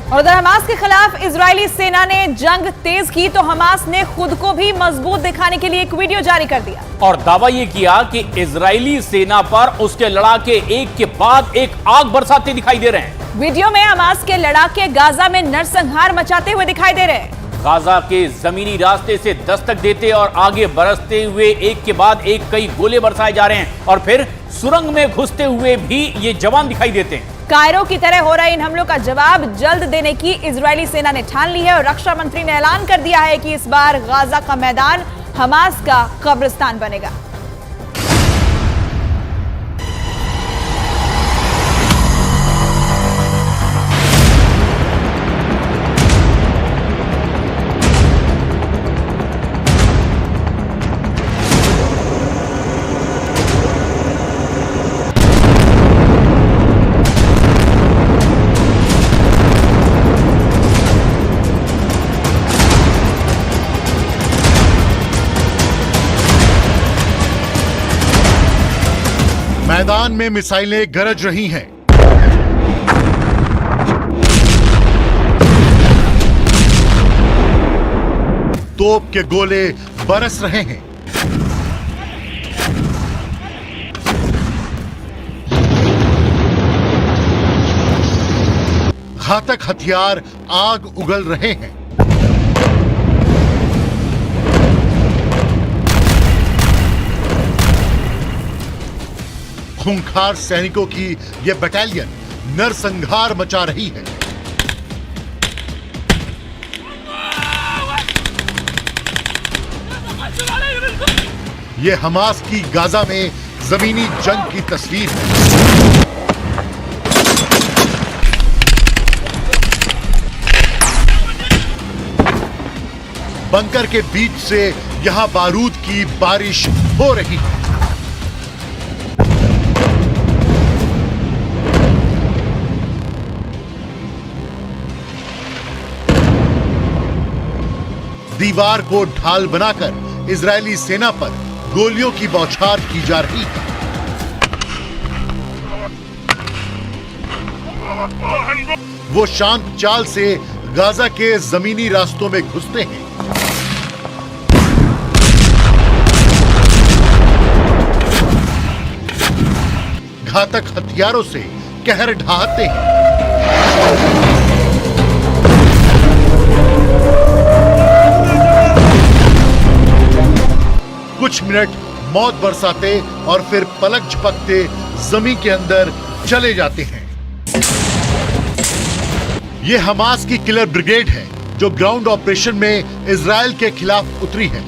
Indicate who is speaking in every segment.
Speaker 1: और उधर हमास के खिलाफ इजरायली सेना ने जंग तेज की तो हमास ने खुद को भी मजबूत दिखाने के लिए एक वीडियो जारी कर दिया
Speaker 2: और दावा यह किया कि इजरायली सेना पर उसके लड़ाके एक के बाद एक आग बरसाते दिखाई दे रहे हैं।
Speaker 1: वीडियो में हमास के लड़ाके गाजा में नरसंहार मचाते हुए दिखाई दे रहे हैं।
Speaker 2: गाजा के जमीनी रास्ते से दस्तक देते और आगे बरसते हुए एक के बाद एक कई गोले बरसाए जा रहे हैं और फिर सुरंग में घुसते हुए भी ये जवान दिखाई देते हैं।
Speaker 1: कायरो की तरह हो रहे इन हमलों का जवाब जल्द देने की इजरायली सेना ने ठान ली है और रक्षा मंत्री ने ऐलान कर दिया है कि इस बार गाजा का मैदान हमास का कब्रिस्तान बनेगा।
Speaker 3: मैदान में मिसाइलें गरज रही हैं। तोप के गोले बरस रहे हैं। घातक हथियार आग उगल रहे हैं। खूंखार सैनिकों की यह बटालियन नरसंहार मचा रही है। यह हमास की गाजा में जमीनी जंग की तस्वीर है। बंकर के बीच से यहां बारूद की बारिश हो रही है। दीवार को ढाल बनाकर इजरायली सेना पर गोलियों की बौछार की जा रही है। वो शांत चाल से गाजा के जमीनी रास्तों में घुसते हैं। घातक हथियारों से कहर ढाते हैं। कुछ मिनट मौत बरसाते और फिर पलक झपकते जमीन के अंदर चले जाते हैं। यह हमास की किलर ब्रिगेड है जो ग्राउंड ऑपरेशन में इजराइल के खिलाफ उतरी है।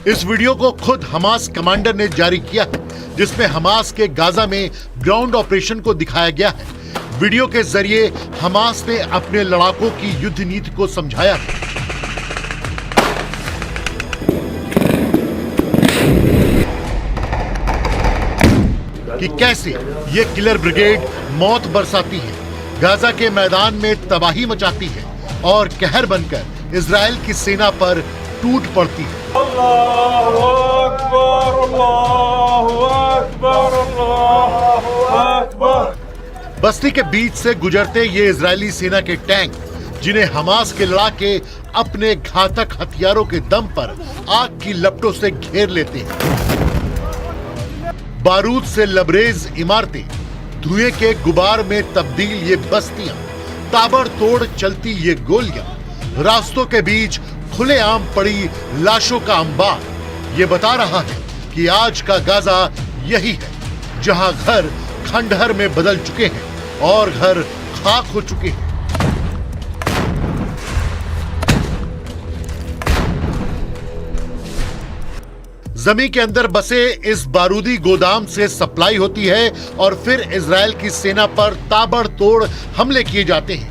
Speaker 3: इस वीडियो को खुद हमास कमांडर ने जारी किया है, जिसमें हमास के गाजा में ग्राउंड ऑपरेशन को दिखाया गया है। वीडियो के जरिए हमास ने अपने लड़ाकों की युद्ध नीति को समझाया है कि कैसे ये किलर ब्रिगेड मौत बरसाती है, गाजा के मैदान में तबाही मचाती है और कहर बनकर इजराइल की सेना पर टूट पड़ती है। अल्लाहु अकबर, अल्लाहु अकबर, अल्लाहु अकबर। बस्ती के बीच से गुजरते ये इजरायली सेना के टैंक, जिन्हें हमास के लड़ाके अपने घातक हथियारों के दम पर आग की लपटों से घेर लेते हैं। बारूद से लबरेज इमारतें, धुएं के गुबार में तब्दील ये बस्तियां, ताबड़तोड़ चलती ये गोलियां, रास्तों के बीच खुलेआम पड़ी लाशों का अंबार, ये बता रहा है कि आज का गाजा यही है, जहां घर खंडहर में बदल चुके हैं और घर खाक हो चुके हैं। जमीन के अंदर बसे इस बारूदी गोदाम से सप्लाई होती है और फिर इजराइल की सेना पर ताबड़तोड़ हमले किए जाते हैं।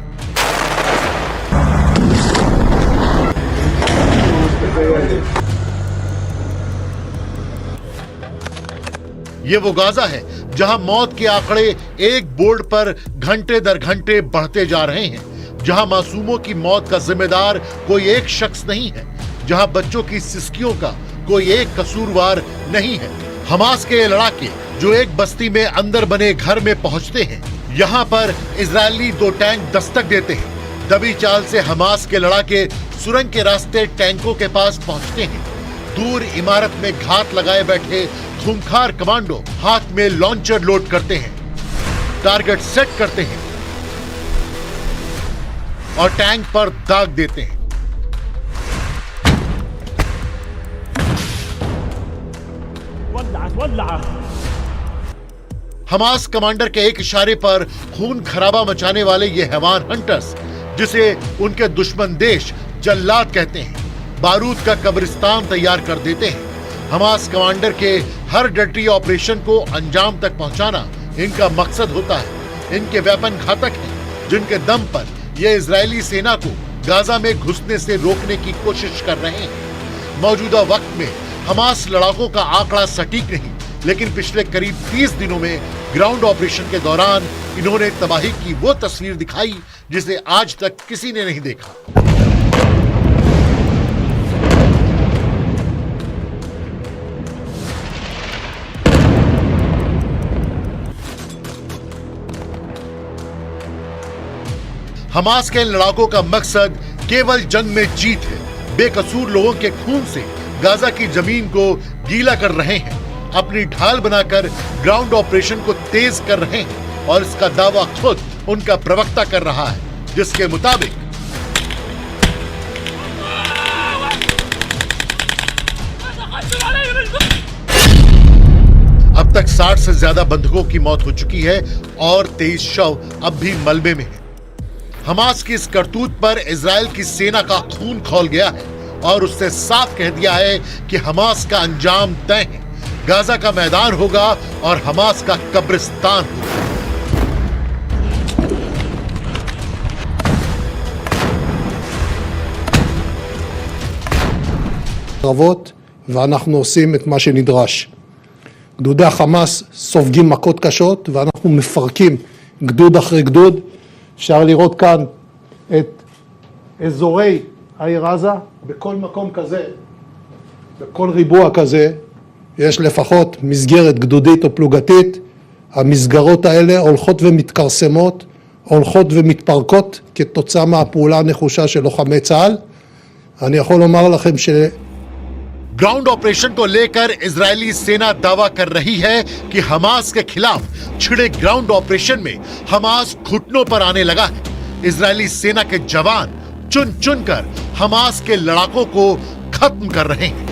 Speaker 3: ये वो गाजा है जहां मौत के आंकड़े एक बोर्ड पर घंटे दर घंटे बढ़ते जा रहे हैं। जहां मासूमों की मौत का जिम्मेदार कोई एक शख्स नहीं है, जहां बच्चों की सिसकियों का कोई एक कसूरवार नहीं है। हमास के लड़ाके जो एक बस्ती में अंदर बने घर में पहुंचते हैं, यहाँ पर इजरायली 2 टैंक दस्तक देते हैं। दबी चाल से हमास के लड़ाके सुरंग के रास्ते टैंकों के पास पहुंचते हैं। दूर इमारत में घात लगाए बैठे खूंखार कमांडो हाथ में लॉन्चर लोड करते हैं, टारगेट सेट करते हैं और टैंक पर दाग देते हैं। हमास कमांडर के एक इशारे पर खून खराबा मचाने वाले ये हैवान हंटर्स, जिसे उनके दुश्मन देश जल्लाद कहते हैं, बारूद का कब्रिस्तान तैयार कर देते हैं। हमास कमांडर के हर डर्टी ऑपरेशन को अंजाम तक पहुंचाना इनका मकसद होता है। इनके वेपन घातक हैं, जिनके दम पर ये इजरायली सेना को गाजा में घुसने से रोकने की कोशिश कर रहे हैं। मौजूदा वक्त में हमास लड़ाकों का आंकड़ा सटीक नहीं, लेकिन पिछले करीब 30 दिनों में ग्राउंड ऑपरेशन के दौरान इन्होंने तबाही की वो तस्वीर दिखाई जिसे आज तक किसी ने नहीं देखा। हमास के लड़ाकों का मकसद केवल जंग में जीत है। बेकसूर लोगों के खून से गाजा की जमीन को गीला कर रहे हैं, अपनी ढाल बनाकर ग्राउंड ऑपरेशन को तेज कर रहे हैं और इसका दावा खुद उनका प्रवक्ता कर रहा है, जिसके मुताबिक अब तक 60 से ज्यादा बंधुकों की मौत हो चुकी है और 23 शव अब भी मलबे में है। हमास की इस करतूत पर इजराइल की सेना का खून खौल गया है और उसने साफ कह दिया है कि हमास का अंजाम तय है। गाजा का मैदान होगा और हमास का कब्रिस्तान होगा।
Speaker 4: קרבות, ואנחנו עושים את מה שנדרש. גדודי החמאס סופגים מכות קשות ואנחנו מפרקים גדוד אחרי גדוד. אפשר לראות כאן את אזורי העיר עזה. בכל מקום כזה, בכל ריבוע כזה, יש לפחות מסגרת גדודית או פלוגתית. המסגרות האלה הולכות ומתכרסמות, הולכות ומתפרקות כתוצאה מהפעולה הנחושה של לוחמי צה"ל. אני יכול לומר לכם
Speaker 3: ग्राउंड ऑपरेशन को लेकर इजरायली सेना दावा कर रही है कि हमास के खिलाफ छिड़े ग्राउंड ऑपरेशन में हमास घुटनों पर आने लगा है। इजरायली सेना के जवान चुन चुन कर हमास के लड़ाकों को खत्म कर रहे हैं।